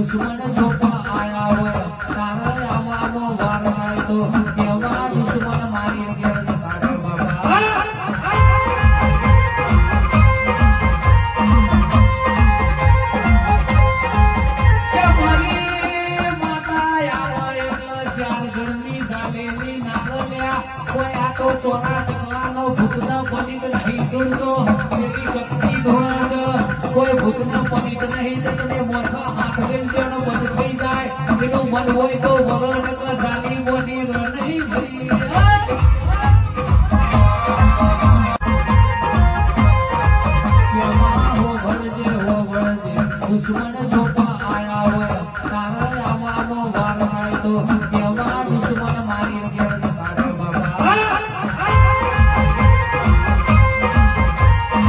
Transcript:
દુશ્મન જોવા આયા હોય તારે આવાનો વાર થાય તો કેવા દુશ્મન મારી ઘેર જતા રે બાબા કે મારી માતા આવા એટલે ચાર ગણની ગાલેલી નાગલ્યા કોઈ આ તો ચોરા ચકલાનો ભૂતના પલિત નહીં દોડતો એવી શક્તિ ધોળા છે કોઈ ભૂતના પલિત નહીં તો તમે મોઢા હાથ વેલજો ને બંધ થઈ જાય એનું મન હોય તો વરણ કે જાની મોની નહીં ભરી કેવા હો ભળજે દુશ્મન